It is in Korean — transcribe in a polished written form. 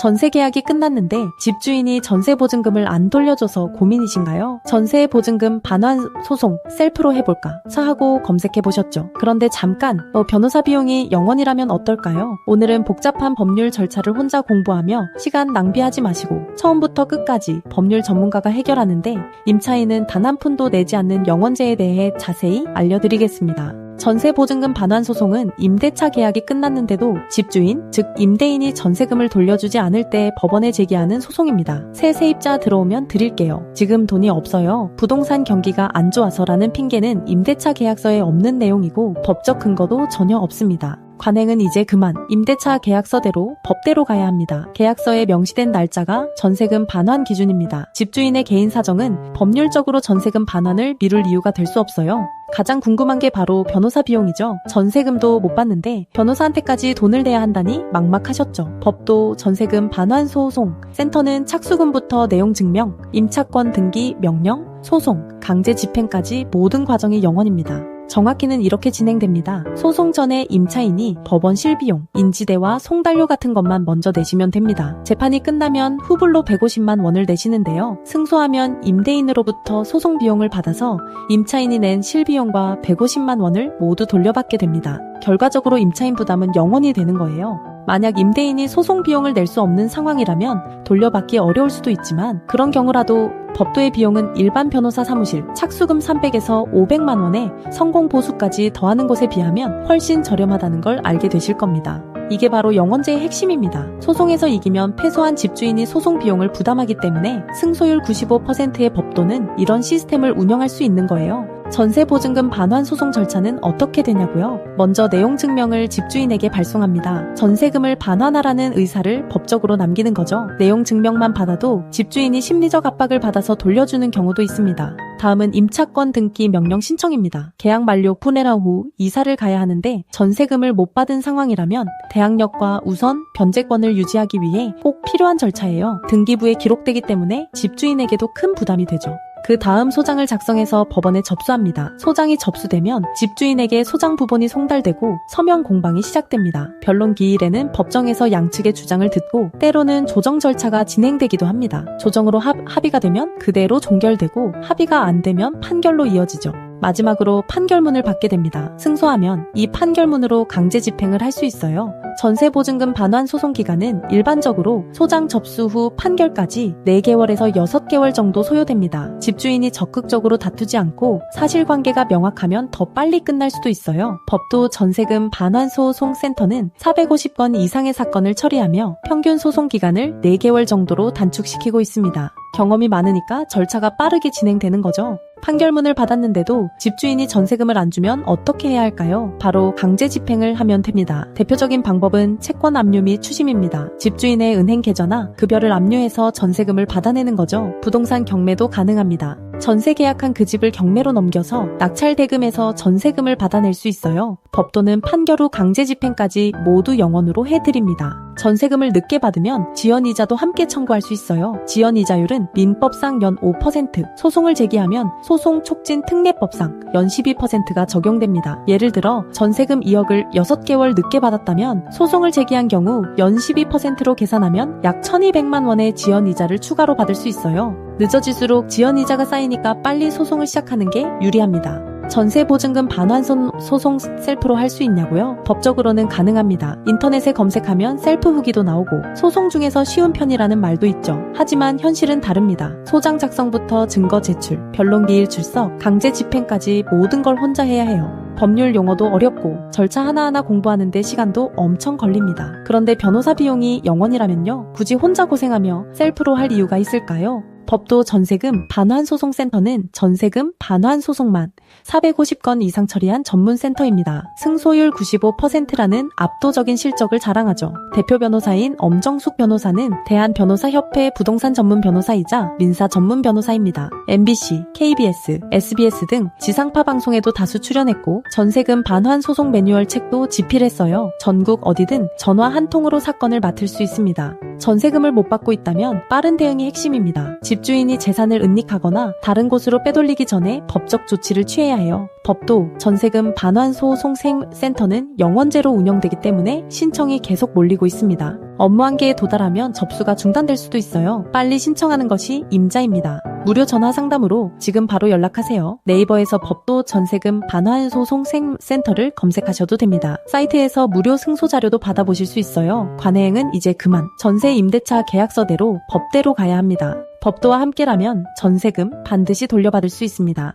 전세 계약이 끝났는데 집주인이 전세 보증금을 안 돌려줘서 고민이신가요? 전세 보증금 반환 소송 셀프로 해볼까 하고 검색해보셨죠. 그런데 잠깐 변호사 비용이 0원이라면 어떨까요? 오늘은 복잡한 법률 절차를 혼자 공부하며 시간 낭비하지 마시고 처음부터 끝까지 법률 전문가가 해결하는데 임차인은 단 한 푼도 내지 않는 영원제에 대해 자세히 알려드리겠습니다. 전세 보증금 반환 소송은 임대차 계약이 끝났는데도 집주인, 즉 임대인이 전세금을 돌려주지 않을 때 법원에 제기하는 소송입니다. 새 세입자 들어오면 드릴게요. 지금 돈이 없어요. 부동산 경기가 안 좋아서라는 핑계는 임대차 계약서에 없는 내용이고 법적 근거도 전혀 없습니다. 관행은 이제 그만 임대차 계약서대로 법대로 가야 합니다. 계약서에 명시된 날짜가 전세금 반환 기준입니다. 집주인의 개인 사정은 법률적으로 전세금 반환을 미룰 이유가 될 수 없어요. 가장 궁금한 게 바로 변호사 비용이죠. 전세금도 못 받는데 변호사한테까지 돈을 내야 한다니 막막하셨죠. 법도 전세금 반환 소송 센터는 착수금부터 내용 증명, 임차권 등기 명령, 소송, 강제 집행까지 모든 과정이 0원입니다. 정확히는 이렇게 진행됩니다. 소송 전에 임차인이 법원 실비용, 인지대와 송달료 같은 것만 먼저 내시면 됩니다. 재판이 끝나면 후불로 150만 원을 내시는데요. 승소하면 임대인으로부터 소송 비용을 받아서 임차인이 낸 실비용과 150만 원을 모두 돌려받게 됩니다. 결과적으로 임차인 부담은 0원이 되는 거예요. 만약 임대인이 소송 비용을 낼 수 없는 상황이라면 돌려받기 어려울 수도 있지만 그런 경우라도 법도의 비용은 일반 변호사 사무실 착수금 300에서 500만 원에 성공 보수까지 더하는 것에 비하면 훨씬 저렴하다는 걸 알게 되실 겁니다. 이게 바로 영원제의 핵심입니다. 소송에서 이기면 패소한 집주인이 소송 비용을 부담하기 때문에 승소율 95%의 법도는 이런 시스템을 운영할 수 있는 거예요. 전세 보증금 반환 소송 절차는 어떻게 되냐고요? 먼저 내용 증명을 집주인에게 발송합니다. 전세금을 반환하라는 의사를 법적으로 남기는 거죠. 내용 증명만 받아도 집주인이 심리적 압박을 받아서 돌려주는 경우도 있습니다. 다음은 임차권 등기 명령 신청입니다. 계약 만료 푸네라 후 이사를 가야 하는데 전세금을 못 받은 상황이라면 대항력과 우선 변제권을 유지하기 위해 꼭 필요한 절차예요. 등기부에 기록되기 때문에 집주인에게도 큰 부담이 되죠. 그 다음 소장을 작성해서 법원에 접수합니다. 소장이 접수되면 집주인에게 소장 부본이 송달되고 서면 공방이 시작됩니다. 변론 기일에는 법정에서 양측의 주장을 듣고 때로는 조정 절차가 진행되기도 합니다. 조정으로 합의가 되면 그대로 종결되고 합의가 안 되면 판결로 이어지죠. 마지막으로 판결문을 받게 됩니다. 승소하면 이 판결문으로 강제 집행을 할 수 있어요. 전세보증금 반환 소송 기간은 일반적으로 소장 접수 후 판결까지 4개월에서 6개월 정도 소요됩니다. 집주인이 적극적으로 다투지 않고 사실관계가 명확하면 더 빨리 끝날 수도 있어요. 법도 전세금 반환 소송 센터는 450건 이상의 사건을 처리하며 평균 소송 기간을 4개월 정도로 단축시키고 있습니다. 경험이 많으니까 절차가 빠르게 진행되는 거죠. 판결문을 받았는데도 집주인이 전세금을 안 주면 어떻게 해야 할까요? 바로 강제 집행을 하면 됩니다. 대표적인 방법은 채권 압류 및 추심입니다. 집주인의 은행 계좌나 급여를 압류해서 전세금을 받아내는 거죠. 부동산 경매도 가능합니다. 전세 계약한 그 집을 경매로 넘겨서 낙찰 대금에서 전세금을 받아낼 수 있어요. 법도는 판결 후 강제 집행까지 모두 0원으로 해드립니다. 전세금을 늦게 받으면 지연이자도 함께 청구할 수 있어요. 지연이자율은 민법상 연 5%, 소송을 제기하면 소송 촉진 특례법상 연 12%가 적용됩니다. 예를 들어 전세금 2억을 6개월 늦게 받았다면 소송을 제기한 경우 연 12%로 계산하면 약 1200만 원의 지연이자를 추가로 받을 수 있어요. 늦어질수록 지연이자가 쌓이니까 빨리 소송을 시작하는 게 유리합니다. 전세보증금 반환 소송 셀프로 할 수 있냐고요? 법적으로는 가능합니다. 인터넷에 검색하면 셀프 후기도 나오고 소송 중에서 쉬운 편이라는 말도 있죠. 하지만 현실은 다릅니다. 소장 작성부터 증거 제출, 변론기일 출석, 강제 집행까지 모든 걸 혼자 해야 해요. 법률 용어도 어렵고 절차 하나하나 공부하는데 시간도 엄청 걸립니다. 그런데 변호사 비용이 0원이라면요? 굳이 혼자 고생하며 셀프로 할 이유가 있을까요? 법도 전세금 반환소송센터는 전세금 반환소송만 450건 이상 처리한 전문센터입니다. 승소율 95%라는 압도적인 실적을 자랑하죠. 대표 변호사인 엄정숙 변호사는 대한변호사협회 부동산 전문 변호사이자 민사 전문 변호사입니다. MBC, KBS, SBS 등 지상파 방송에도 다수 출연했고 전세금 반환소송 매뉴얼 책도 집필했어요. 전국 어디든 전화 한 통으로 사건을 맡을 수 있습니다. 전세금을 못 받고 있다면 빠른 대응이 핵심입니다. 집주인이 재산을 은닉하거나 다른 곳으로 빼돌리기 전에 법적 조치를 취해야 해요. 법도 전세금 반환소송센터는 영원제로 운영되기 때문에 신청이 계속 몰리고 있습니다. 업무 한계에 도달하면 접수가 중단될 수도 있어요. 빨리 신청하는 것이 임자입니다. 무료 전화 상담으로 지금 바로 연락하세요. 네이버에서 법도 전세금 반환소송센터를 검색하셔도 됩니다. 사이트에서 무료 승소 자료도 받아보실 수 있어요. 관행은 이제 그만. 전세 임대차 계약서대로 법대로 가야 합니다. 법도와 함께라면 전세금 반드시 돌려받을 수 있습니다.